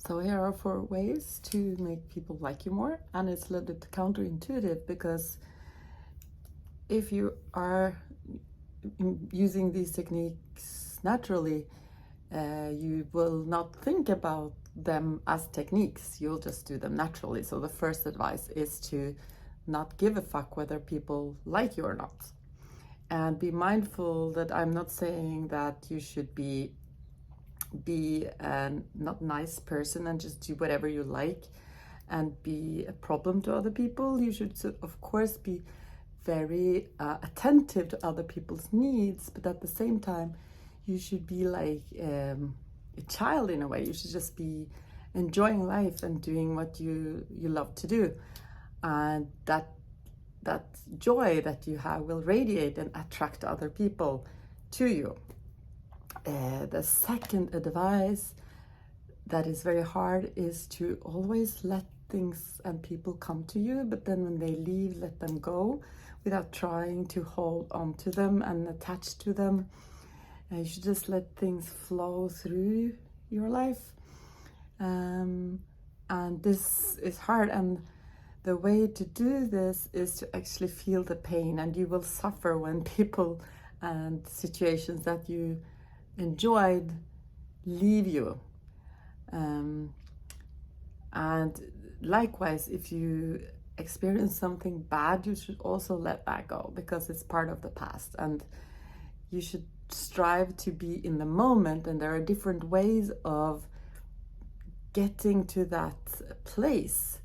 So here are 4 ways to make people like you more, and it's a little bit counterintuitive because if you are using these techniques naturally, you will not think about them as techniques, you'll just do them naturally. So the first advice is to not give a fuck whether people like you or not. And be mindful that I'm not saying that you should be a not nice person and just do whatever you like and be a problem to other people. You should, of course, be very attentive to other people's needs, but at the same time, you should be like a child in a way. You should just be enjoying life and doing what you love to do, and that joy that you have will radiate and attract other people to you. The second advice that is very hard is to always let things and people come to you, but then when they leave, let them go without trying to hold on to them and attach to them. You should just let things flow through your life. And this is hard, and the way to do this is to actually feel the pain, and you will suffer when people and situations that you enjoyed leave you. And likewise, if you experience something bad, you should also let that go because it's part of the past, and you should strive to be in the moment. And there are different ways of getting to that place.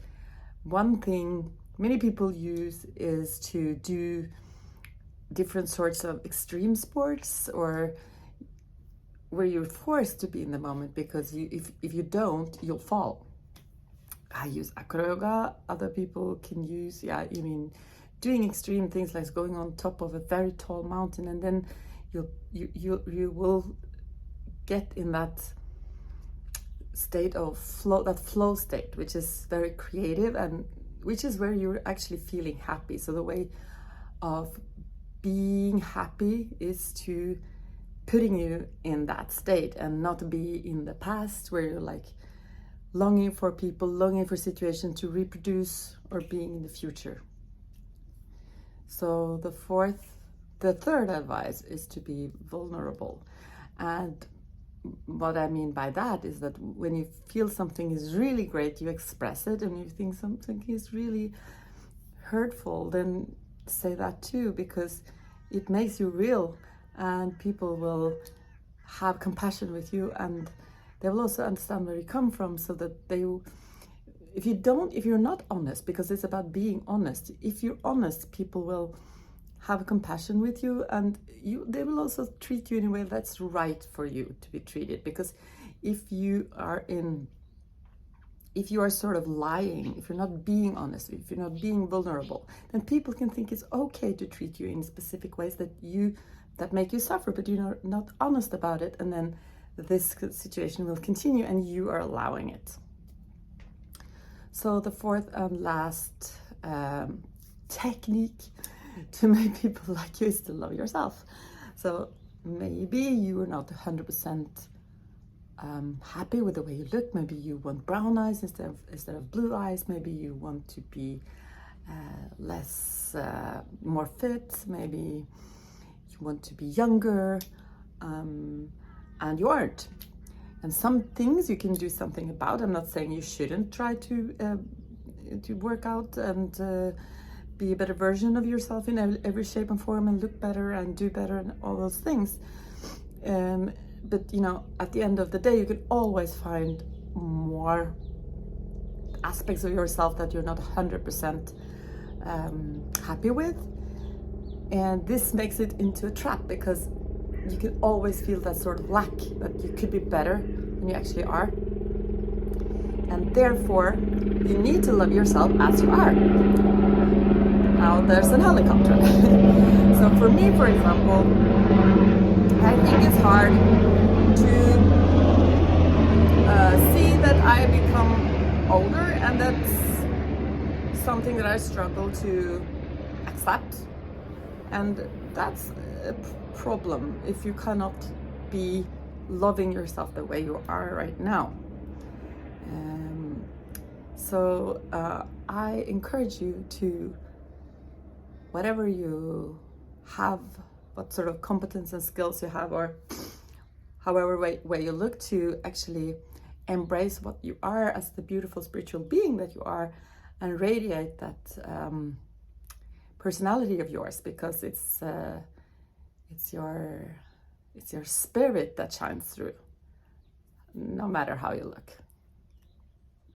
One thing many people use is to do different sorts of extreme sports, or where you're forced to be in the moment, because if you don't, you'll fall. I use acro yoga. Other people can use, doing extreme things like going on top of a very tall mountain, and then you will get in that state of flow, that flow state, which is very creative and which is where you're actually feeling happy. So the way of being happy is to putting you in that state and not be in the past where you're like longing for people, longing for situations to reproduce, or being in the future. So the third advice is to be vulnerable. And what I mean by that is that when you feel something is really great, you express it, and if you think something is really hurtful, then say that too, because it makes you real, and people will have compassion with you, and they will also understand where you come from, so that if you're not honest, because it's about being honest, if you're honest, people will have compassion with you, and they will also treat you in a way that's right for you to be treated. Because if you are sort of lying, if you're not being honest, if you're not being vulnerable, then people can think it's okay to treat you in specific ways that make you suffer, but you're not honest about it, and then this situation will continue and you are allowing it. So the fourth and last technique to make people like you is to love yourself. So maybe you are not 100% happy with the way you look. Maybe you want brown eyes instead of blue eyes. Maybe you want to be more fit. Maybe you want to be younger, and you aren't. And some things you can do something about. I'm not saying you shouldn't try to work out and be a better version of yourself in every shape and form, and look better and do better and all those things. But at the end of the day, you can always find more aspects of yourself that you're not 100% happy with. And this makes it into a trap, because you can always feel that sort of lack, that you could be better than you actually are. And therefore, you need to love yourself as you are. Now there's a helicopter. So for me, for example, I think it's hard to see that I become older, and that's something that I struggle to accept. And that's a problem if you cannot be loving yourself the way you are right now. So I encourage you to, whatever you have, what sort of competence and skills you have, or however way you look, to actually embrace what you are as the beautiful spiritual being that you are, and radiate that personality of yours, because it's your spirit that shines through, no matter how you look.